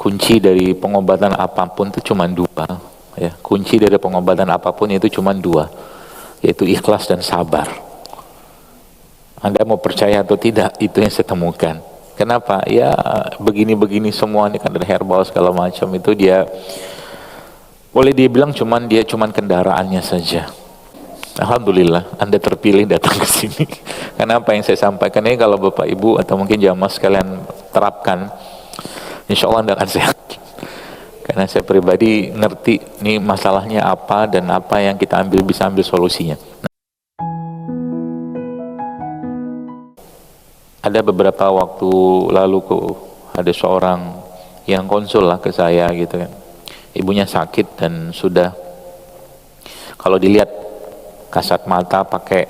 kunci dari pengobatan apapun itu cuma dua, ya. Kunci dari pengobatan apapun itu cuma dua, yaitu ikhlas dan sabar. Anda mau percaya atau tidak, itu yang saya temukan. Kenapa? Ya begini-begini semua ini kan dari herbal segala macam itu dia boleh dibilang dia cuman kendaraannya saja. Alhamdulillah Anda terpilih datang ke sini. Karena apa yang saya sampaikan ini kalau Bapak Ibu atau mungkin jamaah sekalian terapkan, insya Allah Anda akan sehat. Karena saya pribadi ngerti nih masalahnya apa dan apa yang kita bisa ambil solusinya. Ada beberapa waktu lalu ada seorang yang konsul lah ke saya gitu kan. Ibunya sakit dan sudah, kalau dilihat kasat mata pakai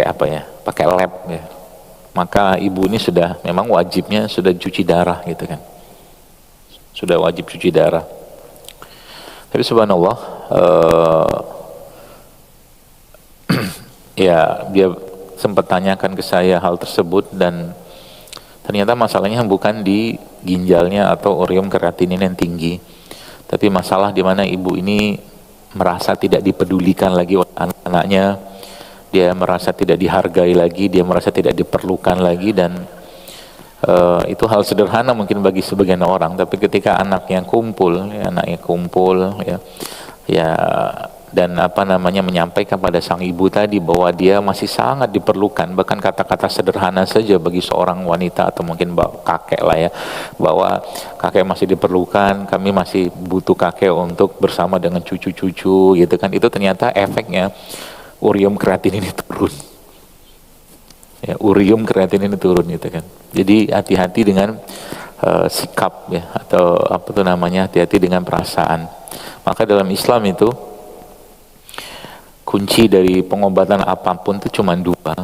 apa ya, pakai lab ya, maka ibu ini sudah memang wajibnya sudah cuci darah gitu kan, sudah wajib cuci darah. Tapi subhanallah ya dia sempat tanyakan ke saya hal tersebut dan ternyata masalahnya bukan di ginjalnya atau urium kreatinin yang tinggi, tapi masalah di mana ibu ini merasa tidak dipedulikan lagi oleh anak-anaknya, dia merasa tidak dihargai lagi, dia merasa tidak diperlukan lagi. Dan itu hal sederhana mungkin bagi sebagian orang, tapi ketika anaknya kumpul ya dan menyampaikan pada sang ibu tadi bahwa dia masih sangat diperlukan, bahkan kata-kata sederhana saja bagi seorang wanita atau mungkin kakek lah ya, bahwa kakek masih diperlukan, kami masih butuh kakek untuk bersama dengan cucu-cucu gitu kan. Itu ternyata efeknya urium kreatinin ini turun ya, urium kreatinin ini turun gitu kan. Jadi hati-hati dengan sikap ya, atau hati-hati dengan perasaan. Maka dalam Islam itu kunci dari pengobatan apapun itu cuma dua,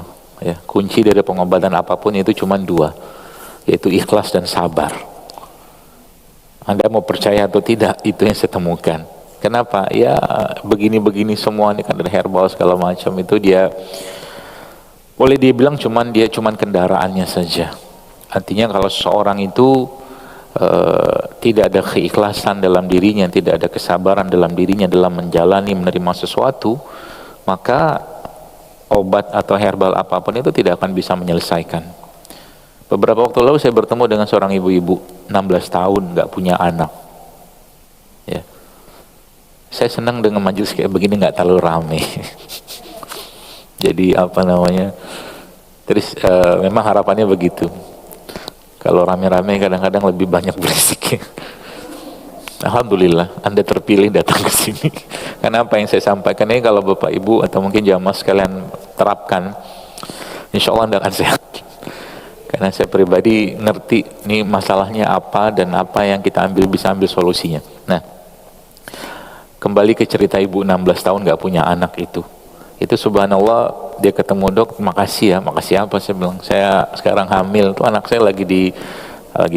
ya. Kunci dari pengobatan apapun itu cuma dua, yaitu ikhlas dan sabar. Anda mau percaya atau tidak, itu yang saya temukan. Kenapa? Ya begini-begini semua ini kan dari herbal segala macam itu dia boleh dibilang dia cuman kendaraannya saja. Artinya kalau seorang itu tidak ada keikhlasan dalam dirinya, tidak ada kesabaran dalam dirinya dalam menjalani menerima sesuatu, maka obat atau herbal apapun itu tidak akan bisa menyelesaikan. Beberapa waktu lalu saya bertemu dengan seorang ibu-ibu 16 tahun nggak punya anak ya. Saya senang dengan majelis kayak begini, nggak terlalu rame. Jadi terus memang harapannya begitu. Kalau rame-rame kadang-kadang lebih banyak berisik. Alhamdulillah Anda terpilih datang ke sini. Karena apa yang saya sampaikan ini kalau Bapak Ibu atau mungkin jamaah sekalian terapkan, insya Allah Anda akan sehat. Karena saya pribadi ngerti nih masalahnya apa dan apa yang kita bisa ambil solusinya. Nah, kembali ke cerita ibu 16 tahun gak punya anak itu subhanallah, dia ketemu dok, makasih apa, saya bilang saya sekarang hamil tuh, anak saya lagi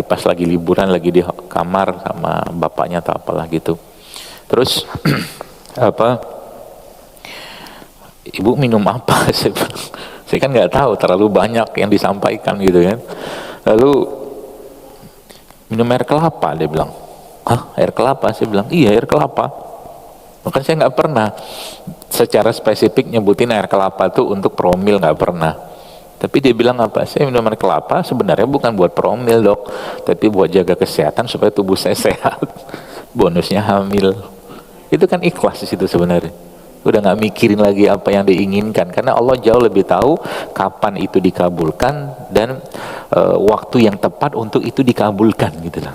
pas lagi liburan, lagi di kamar sama bapaknya atau apalah gitu. Terus ibu minum apa? Saya kan nggak tahu, terlalu banyak yang disampaikan gitu kan. Lalu minum air kelapa, dia bilang. Hah, air kelapa? Saya bilang iya, air kelapa. Bahkan saya nggak pernah secara spesifik nyebutin air kelapa tuh untuk promil, nggak pernah. Tapi dia bilang apa? Saya minum air kelapa sebenarnya bukan buat promil dok, tapi buat jaga kesehatan supaya tubuh saya sehat. Bonusnya hamil. Itu kan ikhlas di situ sebenarnya. Udah nggak mikirin lagi apa yang diinginkan, karena Allah jauh lebih tahu kapan itu dikabulkan dan waktu yang tepat untuk itu dikabulkan gitu lah.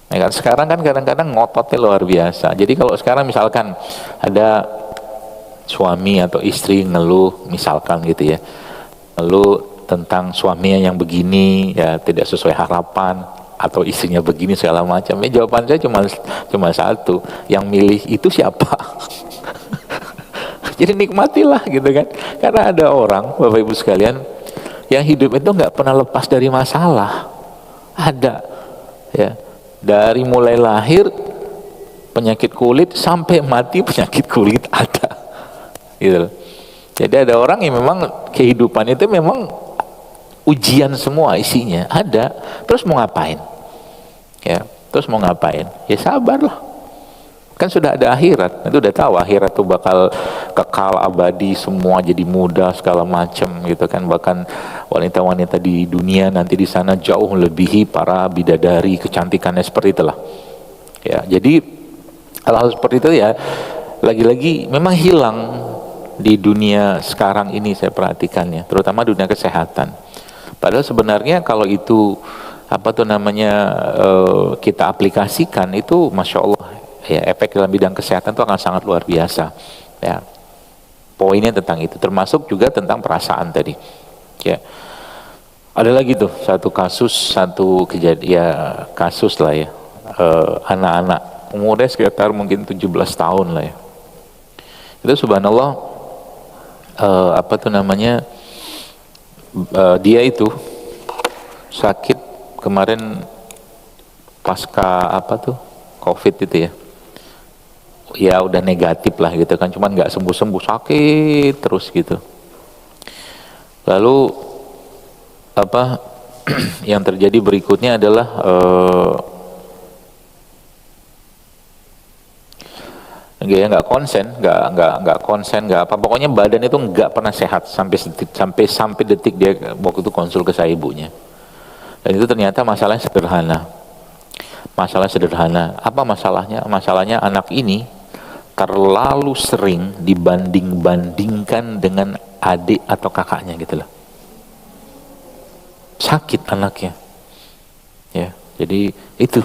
Nah, kan sekarang kan kadang-kadang ngototnya luar biasa. Jadi kalau sekarang misalkan ada suami atau istri ngeluh misalkan gitu ya, ngeluh tentang suaminya yang begini ya, tidak sesuai harapan, atau istrinya begini segala macam, ya jawaban saya cuma satu, yang milih itu siapa? Jadi nikmatilah gitu kan. Karena ada orang, Bapak Ibu sekalian, yang hidup itu nggak pernah lepas dari masalah. Ada ya, dari mulai lahir penyakit kulit sampai mati penyakit kulit ada gitu loh. Jadi ada orang yang memang kehidupan itu memang ujian semua isinya ada, terus mau ngapain ya. Terus mau ngapain? Ya sabarlah. Kan sudah ada akhirat, itu udah tahu akhirat tuh bakal kekal abadi, semua jadi muda segala macam gitu kan. Bahkan wanita-wanita di dunia nanti di sana jauh melebihi para bidadari, kecantikannya seperti itulah. Ya, jadi hal-hal seperti itu ya lagi-lagi memang hilang di dunia sekarang ini, saya perhatikannya, terutama dunia kesehatan. Padahal sebenarnya kalau itu apa tuh namanya kita aplikasikan itu masya Allah ya, efek dalam bidang kesehatan itu akan sangat luar biasa ya. Poinnya tentang itu, termasuk juga tentang perasaan tadi ya. Ada lagi tuh satu kasus, satu kejadian ya, kasus lah ya, anak-anak umurnya sekitar mungkin 17 tahun lah ya. Itu subhanallah apa tuh namanya dia itu sakit kemarin pasca apa tuh COVID itu ya. Ya udah negatif lah gitu kan, cuman nggak sembuh-sembuh, sakit terus gitu. Lalu apa yang terjadi berikutnya adalah nggak konsen, nggak konsen, nggak apa, pokoknya badan itu nggak pernah sehat sampai detik dia waktu itu konsul ke saya ibunya. Dan itu ternyata masalahnya sederhana. Masalah sederhana. Apa masalahnya? Masalahnya anak ini terlalu sering dibanding-bandingkan dengan adik atau kakaknya gitu loh. Sakit anaknya. Ya, jadi itu.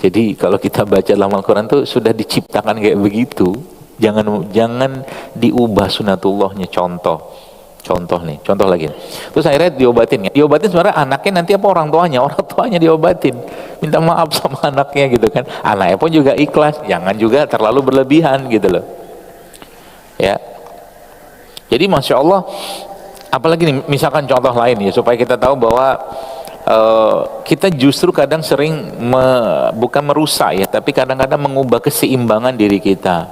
Jadi kalau kita baca dalam Al-Quran tuh sudah diciptakan kayak begitu. Jangan diubah sunatullahnya. Contoh lagi. Terus akhirnya diobatin. Diobatin sebenarnya anaknya nanti apa orang tuanya? Orang tuanya diobatin. Minta maaf sama anaknya gitu kan. Anaknya pun juga ikhlas. Jangan juga terlalu berlebihan gitu loh. Ya. Jadi Masya Allah, apalagi nih, misalkan contoh lain ya, supaya kita tahu bahwa kita justru kadang sering bukan merusak ya, tapi kadang-kadang mengubah keseimbangan diri kita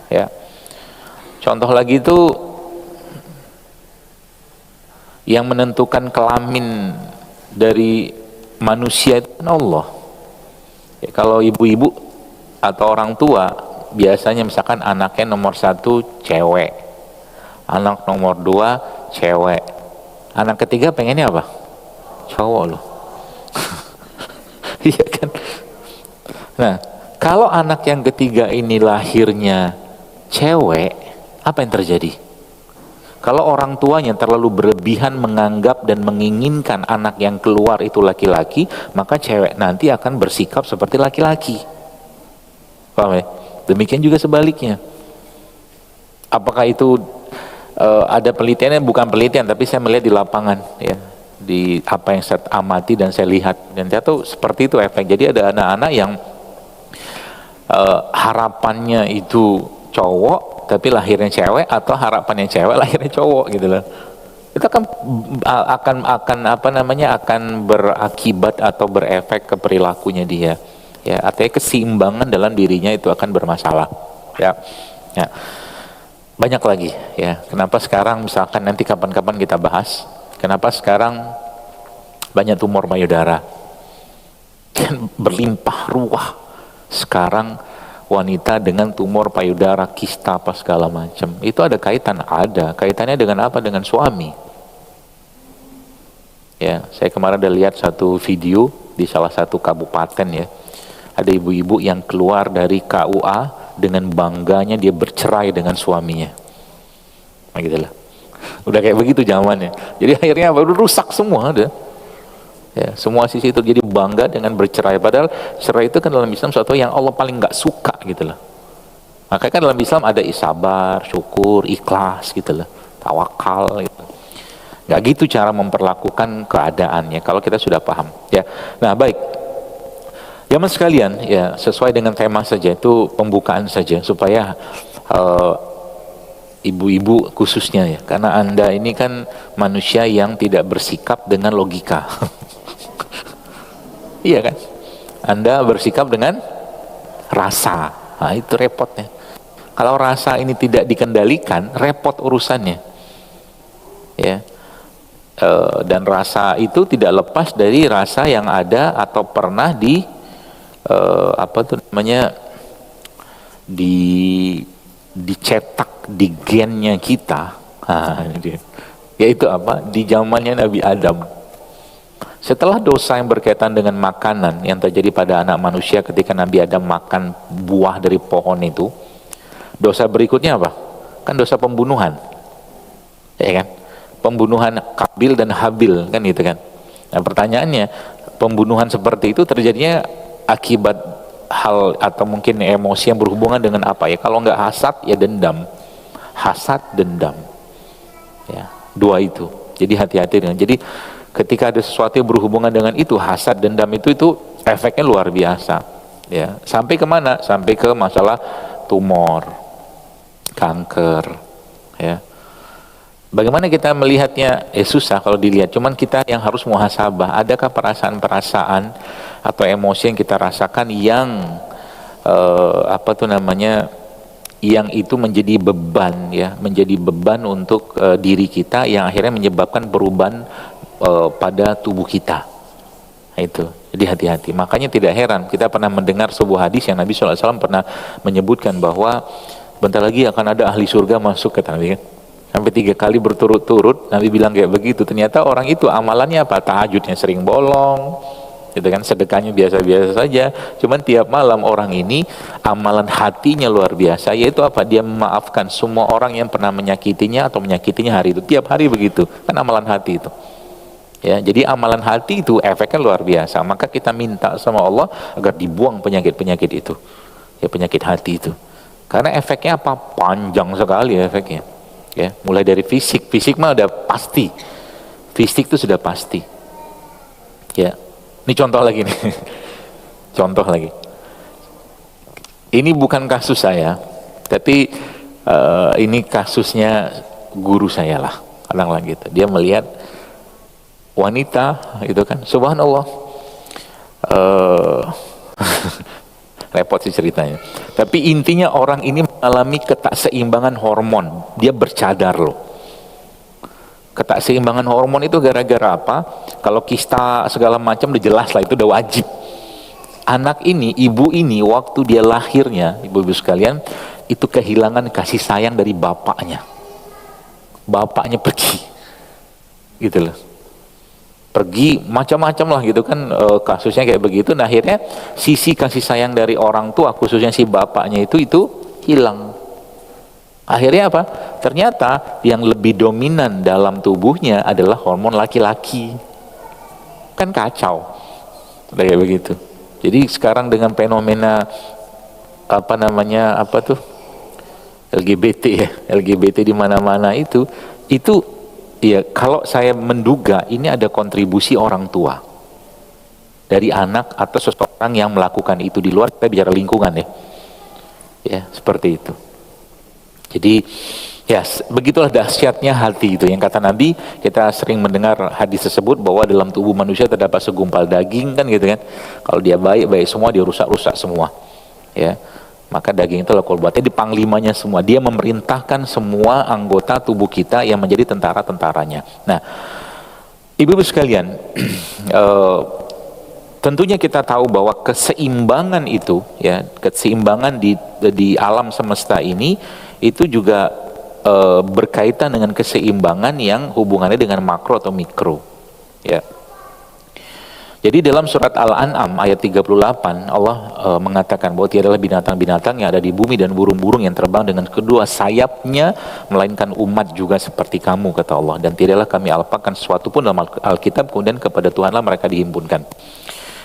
ya. Contoh lagi itu yang menentukan kelamin dari manusia itu kan Allah ya. Kalau ibu-ibu atau orang tua biasanya misalkan anaknya nomor 1 cewek, anak nomor 2 cewek, anak ketiga pengennya apa? Cowok loh. Iya kan? Nah, kalau anak yang ketiga ini lahirnya cewek, apa yang terjadi? Kalau orang tuanya terlalu berlebihan menganggap dan menginginkan anak yang keluar itu laki-laki, maka cewek nanti akan bersikap seperti laki-laki. Paham ya? Demikian juga sebaliknya. Apakah itu ada penelitiannya? Bukan penelitian, tapi saya melihat di lapangan ya, di apa yang saya amati dan saya lihat, dan ternyata seperti itu efek. Jadi ada anak-anak yang harapannya itu cowok tapi lahirnya cewek, atau harapannya cewek lahirnya cowok gitu loh. Itu akan apa namanya, akan berakibat atau berefek ke perilakunya dia ya. Artinya keseimbangan dalam dirinya itu akan bermasalah ya. Ya, banyak lagi ya. Kenapa sekarang misalkan nanti kapan-kapan kita bahas, kenapa sekarang banyak tumor payudara kan, berlimpah ruah sekarang wanita dengan tumor payudara, kista apa segala macam. Itu ada kaitannya dengan apa? Dengan suami ya. Saya kemarin ada lihat satu video di salah satu kabupaten ya, ada ibu-ibu yang keluar dari KUA dengan bangganya dia bercerai dengan suaminya. Nah gitulah. Udah kayak begitu zamannya. Jadi akhirnya baru rusak semua ada. Ya, semua sisi itu jadi bangga dengan bercerai. Padahal cerai itu kan dalam Islam sesuatu yang Allah paling nggak suka gitu loh. Makanya kan dalam Islam ada isabar, syukur, ikhlas gitu loh, tawakal gitu. Nggak gitu cara memperlakukan keadaannya kalau kita sudah paham ya. Nah baik, jamaah sekalian ya, sesuai dengan tema saja, itu pembukaan saja supaya ibu-ibu khususnya ya, karena Anda ini kan manusia yang tidak bersikap dengan logika. Iya kan? Anda bersikap dengan rasa. Nah, itu repotnya. Kalau rasa ini tidak dikendalikan, repot urusannya. Ya. Dan rasa itu tidak lepas dari rasa yang ada atau pernah dicetak di gennya kita. Yaitu apa? Di zamannya Nabi Adam. Setelah dosa yang berkaitan dengan makanan yang terjadi pada anak manusia ketika Nabi Adam makan buah dari pohon itu, dosa berikutnya apa? Kan dosa pembunuhan, ya kan? Pembunuhan Kabil dan Habil, kan gitu kan? Nah pertanyaannya, pembunuhan seperti itu terjadinya akibat hal atau mungkin emosi yang berhubungan dengan apa ya? Kalau nggak hasad ya dendam, hasad dendam, ya dua itu. Jadi hati-hati dengan. Jadi ketika ada sesuatu yang berhubungan dengan itu, hasad dendam itu efeknya luar biasa, ya. Sampai kemana? Sampai ke masalah tumor, kanker, ya. Bagaimana kita melihatnya? Susah kalau dilihat. Cuman kita yang harus muhasabah. Adakah perasaan-perasaan atau emosi yang kita rasakan yang yang itu menjadi beban, ya, menjadi beban untuk diri kita yang akhirnya menyebabkan perubahan pada tubuh kita. Nah, itu. Jadi hati-hati. Makanya tidak heran kita pernah mendengar sebuah hadis yang Nabi SAW pernah menyebutkan bahwa bentar lagi akan ada ahli surga masuk, kata Nabi kan. Sampai 3 kali berturut-turut Nabi bilang kayak begitu. Ternyata orang itu amalannya apa? Tahajudnya sering bolong, gitu kan, sedekahnya biasa-biasa saja. Cuman tiap malam orang ini amalan hatinya luar biasa, yaitu apa? Dia memaafkan semua orang yang pernah menyakitinya atau menyakitinya hari itu. Tiap hari begitu. Kan amalan hati itu. Ya, jadi amalan hati itu efeknya luar biasa. Maka kita minta sama Allah agar dibuang penyakit-penyakit itu. Ya, penyakit hati itu. Karena efeknya apa? Panjang sekali efeknya. Ya, mulai dari fisik mah udah pasti, fisik itu sudah pasti, ya. Ini contoh lagi nih, contoh lagi. Ini bukan kasus saya, tapi ini kasusnya guru saya lah, kadang gitu. Dia melihat wanita, itu kan, subhanallah, repot sih ceritanya. Tapi intinya orang ini mengalami ketakseimbangan hormon. Dia bercadar loh. Ketakseimbangan hormon itu gara-gara apa? Kalau kista segala macam udah jelas lah, itu udah wajib. Anak ini, ibu ini waktu dia lahirnya, ibu-ibu sekalian, itu kehilangan kasih sayang dari bapaknya. Bapaknya pergi. Gitu loh. Pergi macam-macam lah gitu kan, kasusnya kayak begitu. Nah akhirnya sisi kasih sayang dari orang tua, khususnya si bapaknya itu hilang. Akhirnya apa? Ternyata yang lebih dominan dalam tubuhnya adalah hormon laki-laki. Kan kacau kayak begitu. Jadi sekarang dengan fenomena LGBT ya, LGBT di mana-mana itu ya, kalau saya menduga ini ada kontribusi orang tua dari anak atau seseorang yang melakukan itu di luar. Kita bicara lingkungan ya seperti itu. Jadi ya begitulah dahsyatnya hati itu, yang kata Nabi. Kita sering mendengar hadis tersebut bahwa dalam tubuh manusia terdapat segumpal daging, kan gitu kan. Kalau dia baik semua, dia rusak semua, ya. Maka daging itu adalah kolbatnya, di panglimanya semua. Dia memerintahkan semua anggota tubuh kita yang menjadi tentara-tentaranya. Nah, ibu-ibu sekalian, tentunya kita tahu bahwa keseimbangan itu, ya, keseimbangan di alam semesta ini itu juga berkaitan dengan keseimbangan yang hubungannya dengan makro atau mikro, ya. Jadi dalam surat Al-An'am ayat 38 Allah mengatakan bahwa tiadalah binatang-binatang yang ada di bumi dan burung-burung yang terbang dengan kedua sayapnya melainkan umat juga seperti kamu, kata Allah. Dan tidaklah kami alpakan sesuatu pun dalam Alkitab kemudian kepada Tuhanlah mereka dihimpunkan.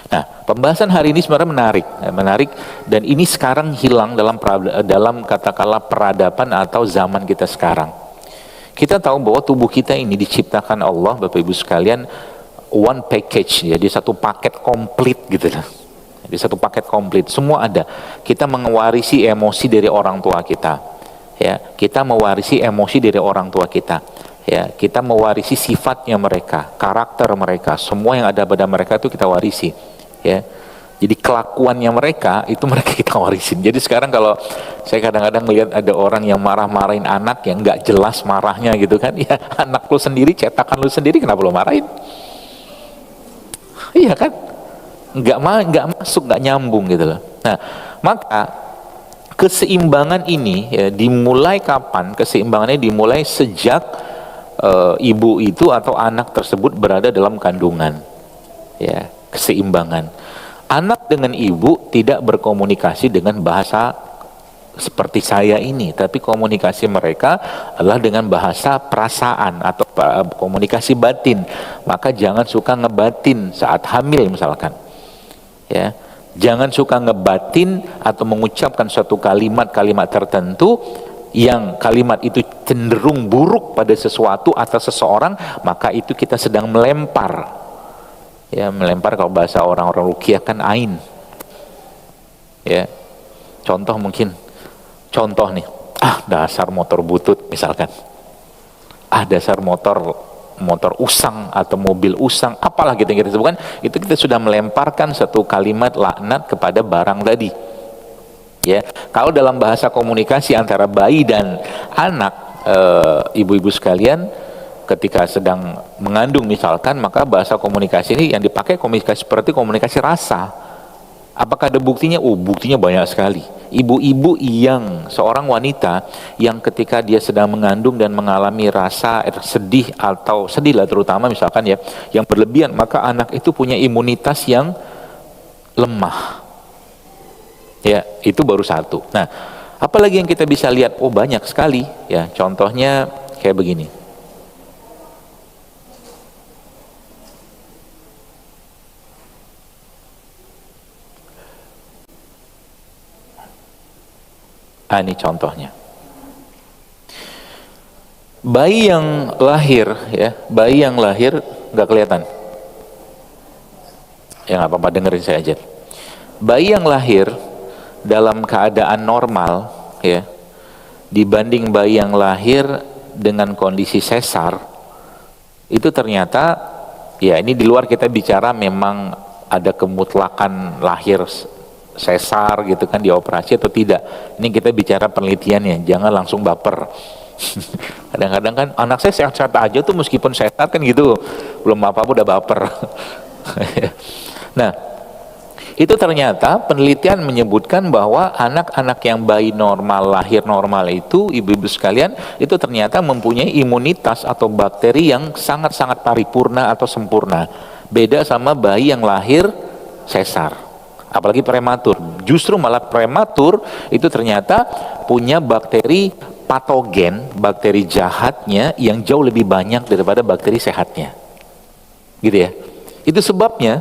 Nah, pembahasan hari ini sebenarnya menarik, dan ini sekarang hilang dalam katakanlah peradaban atau zaman kita sekarang. Kita tahu bahwa tubuh kita ini diciptakan Allah, Bapak Ibu sekalian, one package, jadi satu paket komplit gitu lah. Jadi satu paket komplit, semua ada. Kita mewarisi emosi dari orang tua kita, ya. Kita mewarisi emosi dari orang tua kita, ya. Kita mewarisi sifatnya mereka, karakter mereka, semua yang ada pada mereka itu kita warisi, ya. Jadi kelakuannya mereka itu mereka kita warisin. Jadi sekarang kalau saya kadang-kadang lihat ada orang yang marah-marahin anak yang nggak jelas marahnya gitu kan, ya anak lu sendiri, cetakan lu sendiri, kenapa lu marahin? Iya kan? Nggak masuk, nggak nyambung gitu loh. Nah, maka keseimbangan ini ya, dimulai kapan? Keseimbangannya dimulai sejak ibu itu atau anak tersebut berada dalam kandungan. Ya, keseimbangan. Anak dengan ibu tidak berkomunikasi dengan bahasa seperti saya ini, tapi komunikasi mereka adalah dengan bahasa perasaan atau komunikasi batin. Maka jangan suka ngebatin saat hamil misalkan. Ya, jangan suka ngebatin atau mengucapkan suatu kalimat-kalimat tertentu yang kalimat itu cenderung buruk pada sesuatu atau seseorang, maka itu kita sedang melempar. Ya, melempar kalau bahasa orang-orang ruqyah kan ain. Ya. Contoh nih. Dasar motor butut misalkan. Dasar motor usang atau mobil usang, apalah gitu yang kita sebutkan, itu kita sudah melemparkan satu kalimat laknat kepada barang tadi. Ya, kalau dalam bahasa komunikasi antara bayi dan anak, ibu-ibu sekalian, ketika sedang mengandung misalkan, maka bahasa komunikasi ini yang dipakai komunikasi seperti komunikasi rasa. Apakah ada buktinya? Buktinya banyak sekali. Ibu-ibu yang seorang wanita yang ketika dia sedang mengandung dan mengalami rasa sedih atau sedih lah terutama misalkan ya, yang berlebihan, maka anak itu punya imunitas yang lemah. Ya, itu baru satu. Nah, apalagi yang kita bisa lihat? Banyak sekali ya. Contohnya kayak begini. Ini contohnya. Bayi yang lahir ya, bayi yang lahir nggak kelihatan. Ya nggak apa-apa, dengerin saya aja. Bayi yang lahir dalam keadaan normal ya, dibanding bayi yang lahir dengan kondisi sesar, itu ternyata ya, ini di luar kita bicara memang ada kemutlakan lahir sesar gitu kan, dioperasi atau tidak. Ini kita bicara penelitiannya, jangan langsung baper. Kadang-kadang kan anak saya sehat-sehat aja tuh meskipun sesar kan gitu, belum apa-apa udah baper. Nah, itu ternyata penelitian menyebutkan bahwa anak-anak yang bayi normal, lahir normal itu, ibu-ibu sekalian, itu ternyata mempunyai imunitas atau bakteri yang sangat-sangat paripurna atau sempurna. Beda sama bayi yang lahir sesar. Apalagi prematur. Justru malah prematur itu ternyata punya bakteri patogen, bakteri jahatnya yang jauh lebih banyak daripada bakteri sehatnya. Gitu ya. Itu sebabnya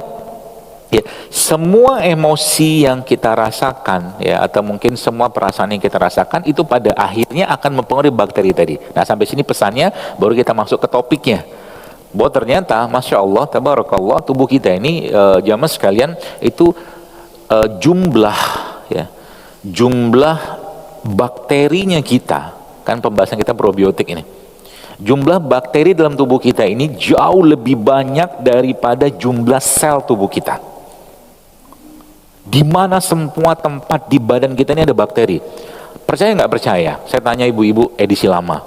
ya, semua emosi yang kita rasakan ya, atau mungkin semua perasaan yang kita rasakan itu pada akhirnya akan mempengaruhi bakteri tadi. Nah, sampai sini pesannya, baru kita masuk ke topiknya. Bahwa ternyata Masya Allah, Tabarakallah, tubuh kita ini jamaah sekalian itu jumlah bakterinya kita, kan pembahasan kita probiotik ini, jumlah bakteri dalam tubuh kita ini jauh lebih banyak daripada jumlah sel tubuh kita. Di mana semua tempat di badan kita ini ada bakteri. Percaya nggak percaya? Saya tanya ibu-ibu edisi lama,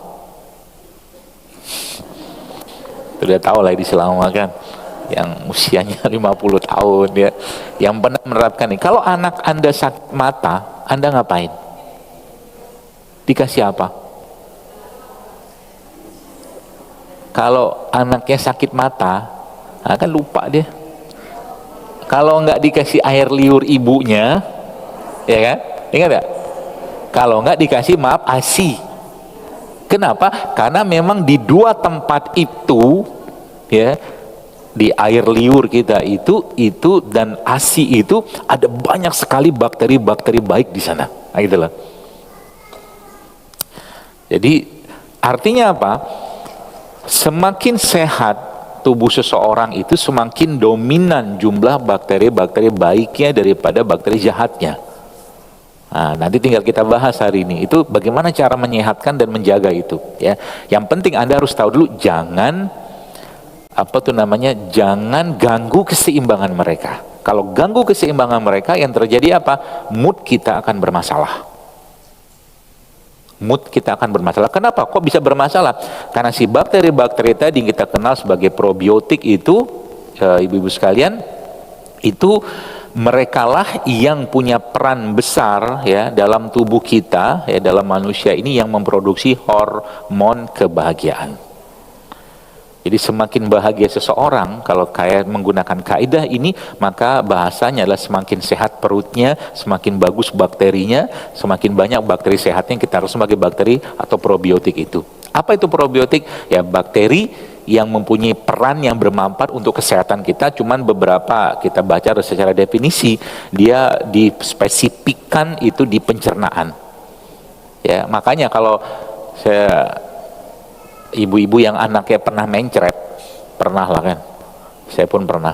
sudah tahu lah edisi lama kan, yang usianya 50 tahun ya, yang pernah menerapkan ini. Kalau anak Anda sakit mata, Anda ngapain? Dikasih apa? Kalau anaknya sakit mata, kan lupa dia. Kalau nggak dikasih air liur ibunya, ya kan? Ingat nggak? Kalau nggak dikasih ASI. Kenapa? Karena memang di dua tempat itu, ya, di air liur kita itu dan ASI itu ada banyak sekali bakteri-bakteri baik di sana. Nah, gitu loh. Jadi artinya apa? Semakin sehat tubuh seseorang itu, semakin dominan jumlah bakteri-bakteri baiknya daripada bakteri jahatnya. Nah, nanti tinggal kita bahas hari ini itu bagaimana cara menyehatkan dan menjaga itu ya. Yang penting Anda harus tahu dulu, jangan jangan ganggu keseimbangan mereka. Kalau ganggu keseimbangan mereka, yang terjadi apa? Mood kita akan bermasalah. Mood kita akan bermasalah. Kenapa? Kok bisa bermasalah? Karena si bakteri-bakteri tadi yang kita kenal sebagai probiotik itu, ibu-ibu sekalian, itu merekalah yang punya peran besar ya dalam tubuh kita, ya dalam manusia ini, yang memproduksi hormon kebahagiaan. Jadi semakin bahagia seseorang, kalau kayak menggunakan kaidah ini, maka bahasanya adalah semakin sehat perutnya, semakin bagus bakterinya, semakin banyak bakteri sehatnya, kita harus sebagai bakteri atau probiotik itu. Apa itu probiotik? Ya bakteri yang mempunyai peran yang bermanfaat untuk kesehatan kita. Cuman beberapa kita baca secara definisi, dia dispesifikkan itu di pencernaan. Ya, makanya kalau ibu-ibu yang anaknya pernah mencret, pernah lah kan, saya pun pernah.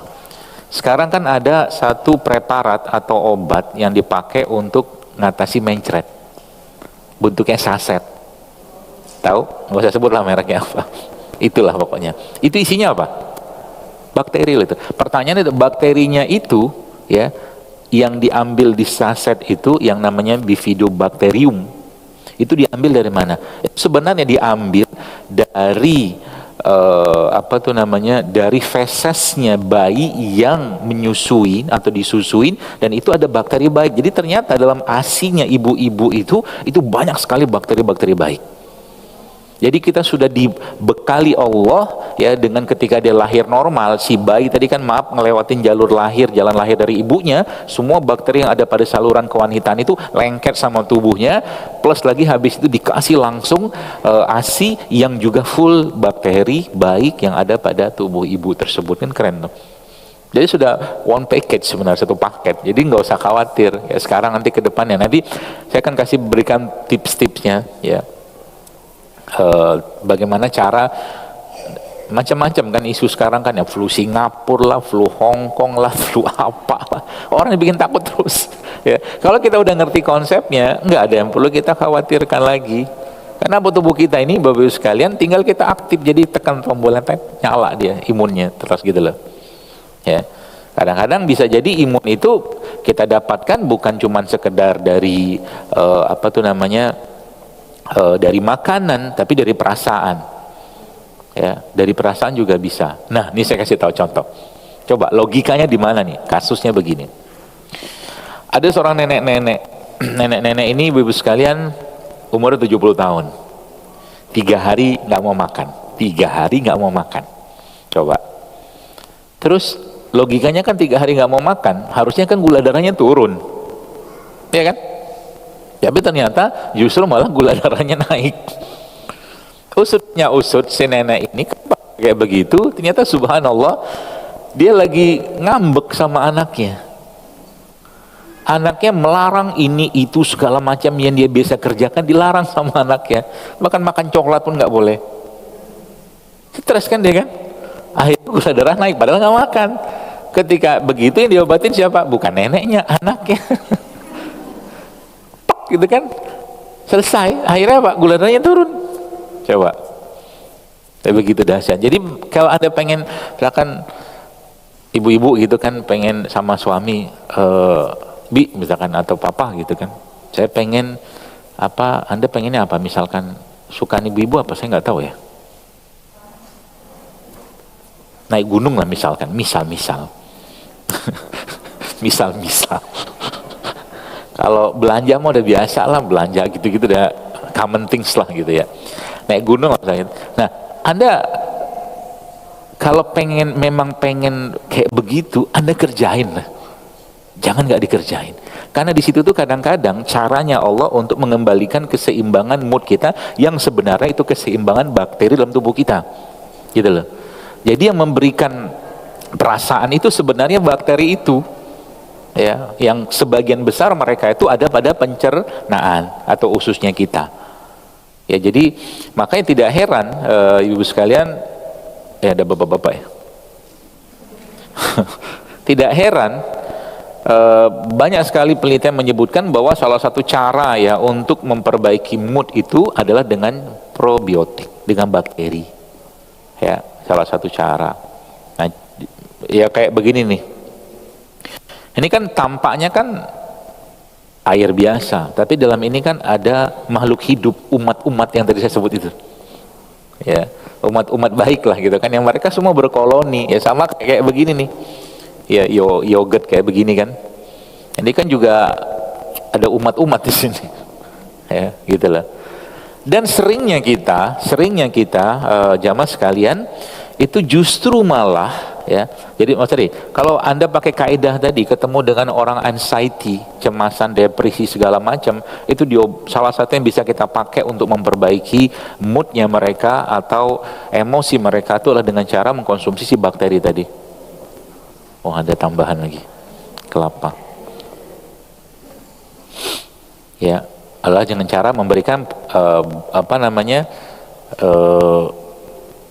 Sekarang kan ada satu preparat atau obat yang dipakai untuk ngatasi mencret, bentuknya saset. Tahu? Nggak usah sebut lah mereknya apa. Itulah pokoknya. Itu isinya apa? Bakteri itu. Pertanyaan itu, bakterinya itu ya yang diambil di saset itu yang namanya Bifidobacterium. Itu diambil dari mana? Sebenarnya diambil dari dari fesesnya bayi yang menyusui atau disusuin, dan itu ada bakteri baik. Jadi ternyata dalam ASI-nya ibu-ibu itu banyak sekali bakteri-bakteri baik. Jadi kita sudah dibekali Allah ya, dengan ketika dia lahir normal, si bayi tadi kan ngelewatin jalan lahir dari ibunya, semua bakteri yang ada pada saluran kewanitaan itu lengket sama tubuhnya, plus lagi habis itu dikasih langsung ASI yang juga full bakteri baik yang ada pada tubuh ibu tersebut. Kan keren tuh. Jadi sudah one package sebenarnya, satu paket. Jadi nggak usah khawatir ya. Sekarang nanti ke depannya nanti saya akan berikan tips-tipsnya ya. Bagaimana cara, macam-macam kan isu sekarang kan ya, flu Singapura lah, flu Hong Kong lah, flu apa lah, orang bikin takut terus ya. Kalau kita udah ngerti konsepnya, nggak ada yang perlu kita khawatirkan lagi, karena tubuh kita ini Bapak Ibu sekalian tinggal kita aktif, jadi tekan tombol nyala dia imunnya terus gitu loh ya. Kadang-kadang bisa jadi imun itu kita dapatkan bukan cuma sekedar dari dari makanan, tapi dari perasaan ya, dari perasaan juga bisa. Nah ini saya kasih tahu contoh, coba logikanya di mana nih. Kasusnya begini, ada seorang nenek-nenek ini ibu-ibu sekalian, umurnya 70 tahun, 3 hari nggak mau makan, 3 hari nggak mau makan. Coba terus logikanya kan 3 hari nggak mau makan, harusnya kan gula darahnya turun ya kan. Tapi ternyata justru malah gula darahnya naik. Usut si nenek ini kayak begitu, ternyata subhanallah dia lagi ngambek sama anaknya. Anaknya melarang ini itu segala macam yang dia biasa kerjakan, dilarang sama anaknya. Bahkan makan coklat pun nggak boleh. Stres kan dia kan? Akhirnya gula darah naik padahal nggak makan. Ketika begitu yang diobatin siapa? Bukan neneknya, anaknya. Gitu kan, selesai. Akhirnya apa? Gula darahnya turun. Coba, tapi begitu dahsyat. Jadi kalau Anda pengen, misalkan ibu-ibu gitu kan, pengen sama suami, Bi misalkan atau papa gitu kan, saya pengen apa, Anda pengennya apa? Misalkan suka ibu-ibu apa, saya nggak tahu ya, naik gunung lah misalkan, misal misal kalau belanja mah udah biasa lah, belanja gitu-gitu udah common things lah gitu ya. Naik gunung misalnya. Nah, Anda kalau memang pengen kayak begitu, Anda kerjain lah. Jangan nggak dikerjain. Karena di situ tuh kadang-kadang caranya Allah untuk mengembalikan keseimbangan mood kita, yang sebenarnya itu keseimbangan bakteri dalam tubuh kita. Gitu loh. Jadi yang memberikan perasaan itu sebenarnya bakteri itu. Ya, yang sebagian besar mereka itu ada pada pencernaan atau ususnya kita. Ya, jadi makanya tidak heran ibu sekalian, ya ada bapak-bapak ya. Tidak heran banyak sekali penelitian menyebutkan bahwa salah satu cara ya untuk memperbaiki mood itu adalah dengan probiotik, dengan bakteri. Ya, salah satu cara. Nah, ya kayak begini nih. Ini kan tampaknya kan air biasa, tapi dalam ini kan ada makhluk hidup, umat-umat yang tadi saya sebut itu. Ya, umat-umat baik lah gitu kan, yang mereka semua berkoloni, ya sama kayak begini nih. Ya, yogurt kayak begini kan. Ini kan juga ada umat-umat di sini. Ya, gitulah. Dan seringnya kita jamaah sekalian itu justru malah ya. Jadi maksudnya kalau Anda pakai kaidah tadi ketemu dengan orang anxiety, cemasan, depresi segala macam, itu salah satu yang bisa kita pakai untuk memperbaiki moodnya mereka atau emosi mereka itu adalah dengan cara mengkonsumsi si bakteri tadi. Oh, ada tambahan lagi. Kelapa. Ya, adalah dengan cara memberikan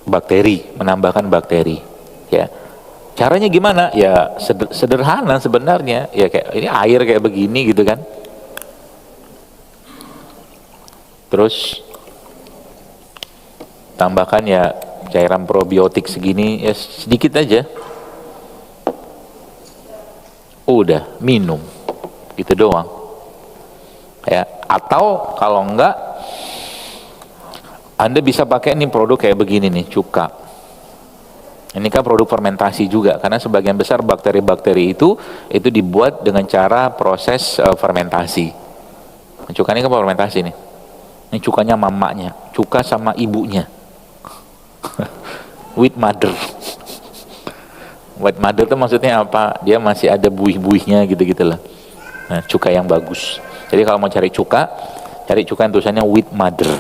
bakteri, menambahkan bakteri. Ya, caranya gimana? Ya sederhana sebenarnya. Ya kayak ini air kayak begini gitu kan. Terus tambahkan ya cairan probiotik segini, ya sedikit aja. Udah minum, gitu doang. Ya, atau kalau enggak Anda bisa pakai nih produk kayak begini nih, cuka. Ini kan produk fermentasi juga, karena sebagian besar bakteri-bakteri itu dibuat dengan cara proses fermentasi. Cuka ini kan fermentasi nih. Ini cukanya mamanya, cuka sama ibunya. With mother. With mother itu maksudnya apa? Dia masih ada buih-buihnya gitu-gitulah. Nah, cuka yang bagus. Jadi kalau mau cari cuka yang tulisannya with mother.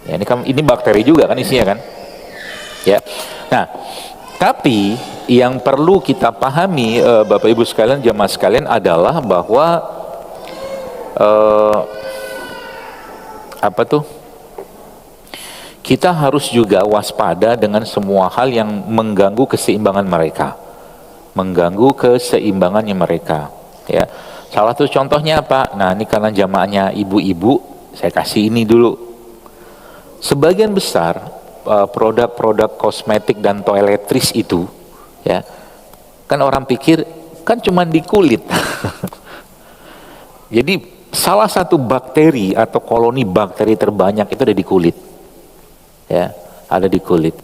Ya, ini bakteri juga kan isinya kan? Ya. Nah, tapi yang perlu kita pahami Bapak Ibu sekalian, jamaah sekalian adalah bahwa kita harus juga waspada dengan semua hal yang mengganggu keseimbangan mereka. Mengganggu keseimbangannya mereka, ya. Salah satu contohnya apa? Nah, ini karena jamaahnya ibu-ibu, saya kasih ini dulu. Sebagian besar produk-produk kosmetik dan toiletries itu, ya, kan orang pikir kan cuma di kulit. Jadi salah satu bakteri atau koloni bakteri terbanyak itu ada di kulit, ya, ada di kulit.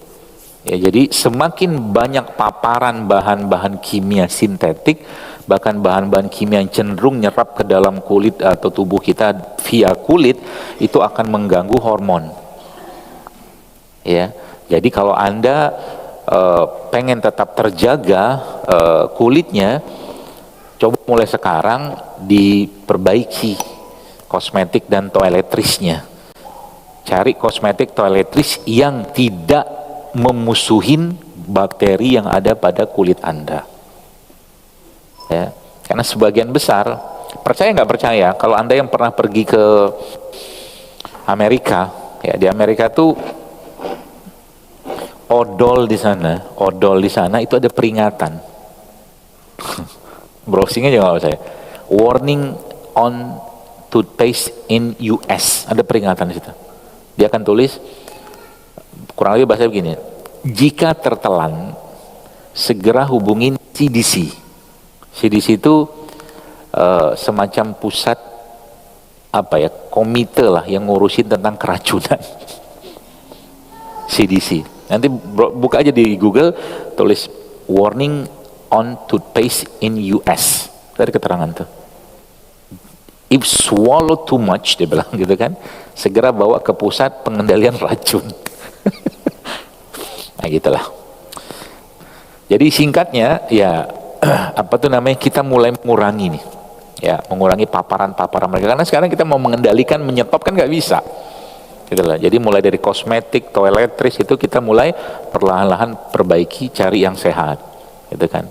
Ya, jadi semakin banyak paparan bahan-bahan kimia sintetik, bahkan bahan-bahan kimia yang cenderung nyerap ke dalam kulit atau tubuh kita via kulit, itu akan mengganggu hormon. Ya, jadi kalau Anda pengen tetap terjaga kulitnya, coba mulai sekarang diperbaiki kosmetik dan toiletries-nya. Cari kosmetik toiletries yang tidak memusuhin bakteri yang ada pada kulit Anda. Ya, karena sebagian besar, percaya nggak percaya, kalau Anda yang pernah pergi ke Amerika, ya di Amerika tuh odol di sana itu ada peringatan. Browsingnya juga nggak saya. Warning on toothpaste in US, ada peringatan di situ. Dia akan tulis kurang lebih bahasa begini: jika tertelan, segera hubungin CDC. CDC itu semacam pusat komite lah yang ngurusin tentang keracunan. CDC. Nanti buka aja di Google, tulis warning on toothpaste in US. Dari keterangan tuh. If swallow too much, dia bilang gitu kan, segera bawa ke pusat pengendalian racun. Nah gitulah. Jadi singkatnya ya kita mulai mengurangi nih, ya, mengurangi paparan-paparan mereka, karena sekarang kita mau mengendalikan, menyetop kan nggak bisa. Gitulah. Jadi mulai dari kosmetik, toiletries itu kita mulai perlahan-lahan perbaiki, cari yang sehat, gitu kan.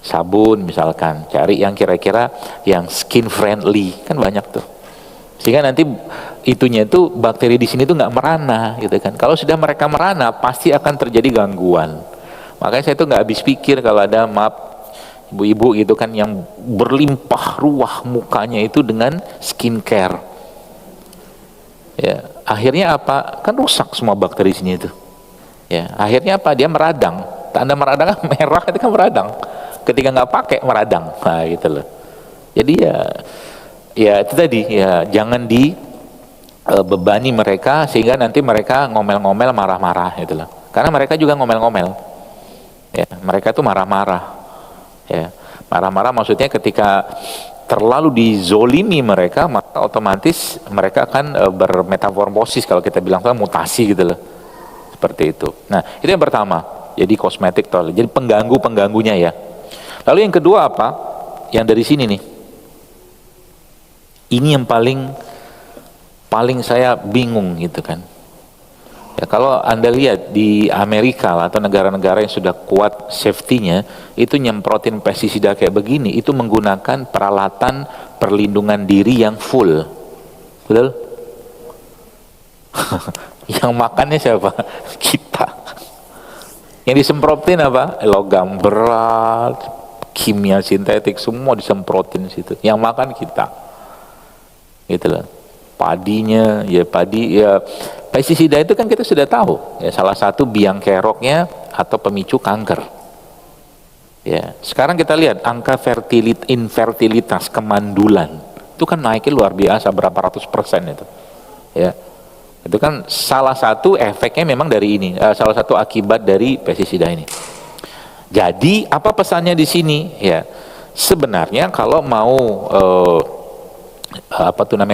Sabun misalkan, cari yang kira-kira yang skin friendly, kan banyak tuh. Sehingga nanti itunya itu bakteri di sini tuh nggak merana, gitu kan. Kalau sudah mereka merana, pasti akan terjadi gangguan. Makanya saya tuh nggak habis pikir kalau ada ibu-ibu gitu kan yang berlimpah ruah mukanya itu dengan skincare. Ya, akhirnya apa? Kan rusak semua bakteri sini itu. Ya, akhirnya apa? Dia meradang. Tanda meradang kan merah itu kan meradang. ketika nggak pakai meradang, nah gitu loh. Jadi ya itu tadi, ya jangan dibebani mereka sehingga nanti mereka ngomel-ngomel, marah-marah gitu loh. Karena mereka juga ngomel-ngomel, ya mereka tuh marah-marah, ya marah-marah maksudnya ketika terlalu dizolimi mereka, maka otomatis mereka akan bermetamorfosis, kalau kita bilang mutasi gitu loh, seperti itu. Nah itu yang pertama, jadi kosmetik toilet, jadi pengganggunya ya. Lalu yang kedua apa? Yang dari sini nih, ini yang paling saya bingung gitu kan. Ya, kalau Anda lihat di Amerika atau negara-negara yang sudah kuat safety-nya, itu nyemprotin pestisida kayak begini, itu menggunakan peralatan perlindungan diri yang full. Betul? Yang makannya siapa? Kita. Yang disemprotin apa? Logam berat, kimia sintetik, semua disemprotin situ. Yang makan kita. Gitu loh. Padinya, ya padi, ya pestisida itu kan kita sudah tahu, ya salah satu biang keroknya atau pemicu kanker. Ya, sekarang kita lihat angka infertilitas, kemandulan itu kan naiknya luar biasa, berapa ratus % itu. Ya, itu kan salah satu efeknya memang dari ini, salah satu akibat dari pestisida ini. Jadi apa pesannya di sini? Ya, sebenarnya kalau mau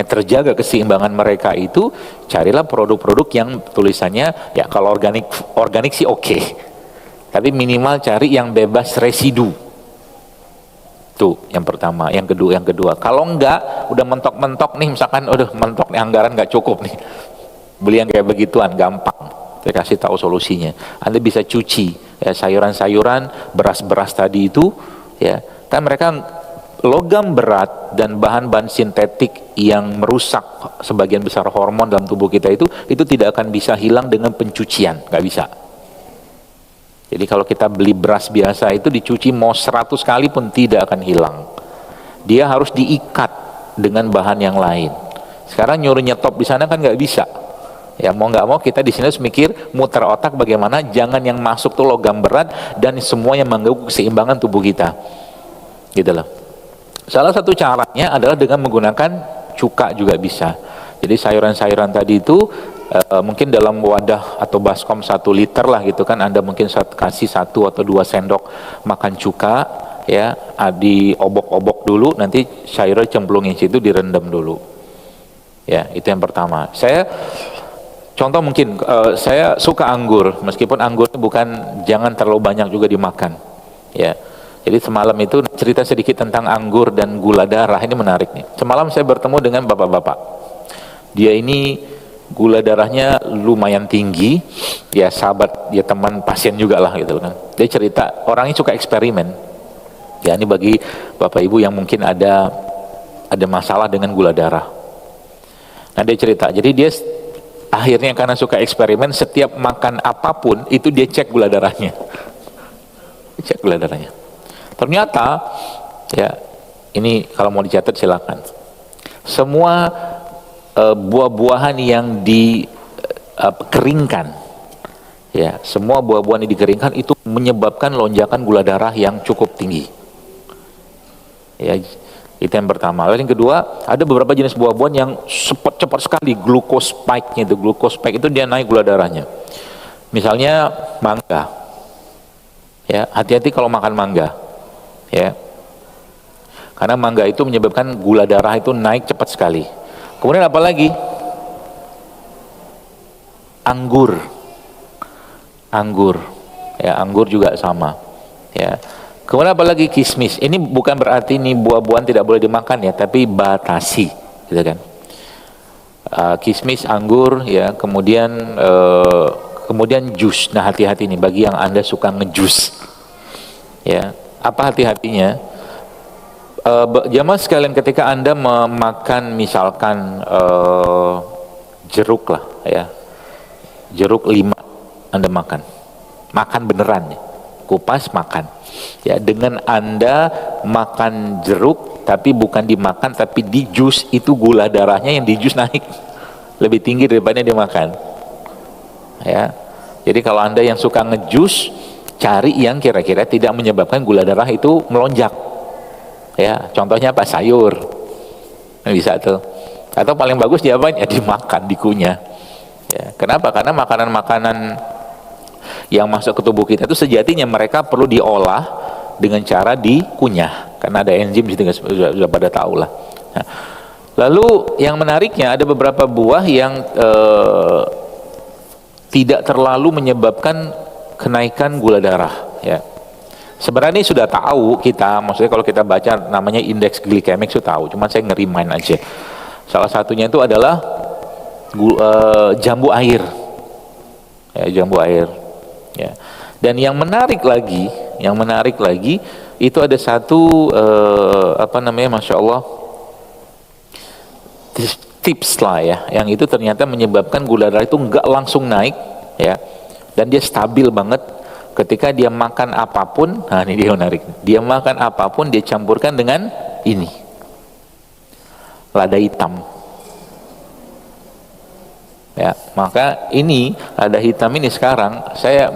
terjaga keseimbangan mereka itu, carilah produk-produk yang tulisannya ya kalau organik sih oke. Tapi minimal cari yang bebas residu. Tuh yang pertama, yang kedua. Kalau enggak udah mentok-mentok nih, misalkan udah mentok nih, anggaran nggak cukup nih, beli yang kayak begituan gampang. Saya kasih tahu solusinya. Anda bisa cuci ya, sayuran-sayuran, beras-beras tadi itu ya, kan mereka logam berat dan bahan-bahan sintetik yang merusak sebagian besar hormon dalam tubuh kita itu tidak akan bisa hilang dengan pencucian, nggak bisa. Jadi kalau kita beli beras biasa itu dicuci mau 100 kali pun tidak akan hilang. Dia harus diikat dengan bahan yang lain. Sekarang nyuruh nyetop di sana kan nggak bisa. Ya mau nggak mau kita di sini harus mikir, muter otak bagaimana jangan yang masuk tuh logam berat dan semua yang mengganggu keseimbangan tubuh kita. Gitu loh. Salah satu caranya adalah dengan menggunakan cuka juga bisa. Jadi sayuran-sayuran tadi itu mungkin dalam wadah atau baskom 1 liter lah gitu kan, Anda mungkin kasih 1 atau 2 sendok makan cuka ya, diobok-obok dulu, nanti sayurnya cemplungin situ, direndam dulu. Ya, itu yang pertama. Contoh mungkin saya suka anggur, meskipun anggur itu jangan terlalu banyak juga dimakan. Ya. Jadi semalam itu cerita sedikit tentang anggur dan gula darah, ini menarik nih. Semalam saya bertemu dengan bapak-bapak. Dia ini gula darahnya lumayan tinggi, ya sahabat, dia teman pasien juga lah gitu kan. Dia cerita, orangnya suka eksperimen. Ya ini bagi bapak ibu yang mungkin ada masalah dengan gula darah. Nah dia cerita, jadi dia akhirnya karena suka eksperimen, setiap makan apapun itu dia cek gula darahnya. Cek gula darahnya. Ternyata ya ini kalau mau dicatat silakan. Semua buah-buahan yang dikeringkan, ya semua buah-buahan yang dikeringkan itu menyebabkan lonjakan gula darah yang cukup tinggi. Ya itu yang pertama. Lalu yang kedua, ada beberapa jenis buah-buahan yang cepat sekali glucose spike-nya itu. Glucose spike itu dia naik gula darahnya. Misalnya mangga. Ya hati-hati kalau makan mangga. Ya, karena mangga itu menyebabkan gula darah itu naik cepat sekali. Kemudian apa lagi? Anggur, ya anggur juga sama. Ya, kemudian apa lagi? Kismis. Ini bukan berarti ini buah-buahan tidak boleh dimakan ya, tapi batasi, gitu kan? Kismis, anggur, ya, kemudian jus. Nah hati-hati nih bagi yang Anda suka ngejus, ya. Apa hati-hatinya? Jamaah sekalian, ketika Anda memakan misalkan jeruk lah ya, jeruk 5 Anda makan beneran ya, kupas makan ya, dengan Anda makan jeruk tapi bukan dimakan tapi di jus, itu gula darahnya yang di jus naik lebih tinggi daripada yang dimakan ya. Jadi kalau Anda yang suka ngejus, cari yang kira-kira tidak menyebabkan gula darah itu melonjak. Ya, contohnya apa? Sayur. Bisa tuh. Atau paling bagus diapain? Ya dimakan, dikunyah. Ya, kenapa? Karena makanan-makanan yang masuk ke tubuh kita itu sejatinya mereka perlu diolah dengan cara dikunyah. Karena ada enzim di situ, sudah pada tahu lah. Nah, lalu yang menariknya ada beberapa buah yang tidak terlalu menyebabkan kenaikan gula darah. Ya. Sebenarnya ini sudah tahu kita, maksudnya kalau kita baca namanya indeks glikemik sudah tahu. Cuman saya nge-remind aja. Salah satunya itu adalah jambu air. Ya, jambu air. Ya. Dan yang menarik lagi itu ada satu Masya Allah, tips lah ya, yang itu ternyata menyebabkan gula darah itu enggak langsung naik, ya, dan dia stabil banget ketika dia makan apapun. Nah ini dia menarik, dia makan apapun dia campurkan dengan ini, lada hitam. Ya, maka ini lada hitam ini sekarang saya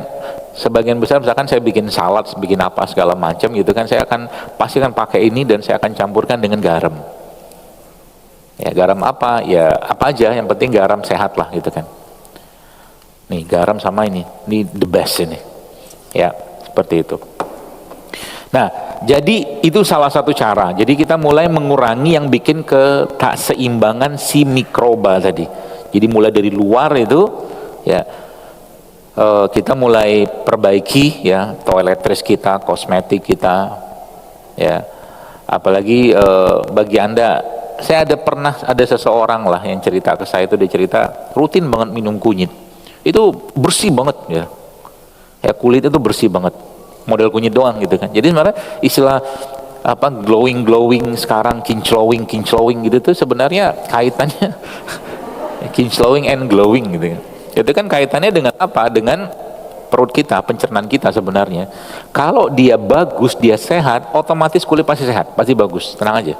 sebagian besar, misalkan saya bikin salad, bikin apa segala macam gitu kan, saya akan pasti kan pakai ini dan saya akan campurkan dengan garam. Ya, garam apa? Ya apa aja, yang penting garam sehat lah gitu kan. Nih garam sama ini the best ini. Ya, seperti itu. Nah, jadi itu salah satu cara. Jadi kita mulai mengurangi yang bikin keseimbangan si mikroba tadi. Jadi mulai dari luar itu, ya, kita mulai perbaiki ya toiletries kita, kosmetik kita, ya. Apalagi bagi Anda, saya pernah ada seseorang lah yang cerita ke saya, itu dia cerita rutin banget minum kunyit. Itu bersih banget ya. Ya kulit itu bersih banget. Model kunyit doang gitu kan. Jadi sebenarnya istilah glowing sekarang, kinclowing gitu tuh sebenarnya kaitannya kinclowing and glowing gitu kan. Itu kan kaitannya dengan apa? Dengan perut kita, pencernaan kita sebenarnya. Kalau dia bagus, dia sehat, otomatis kulit pasti sehat, pasti bagus, tenang aja.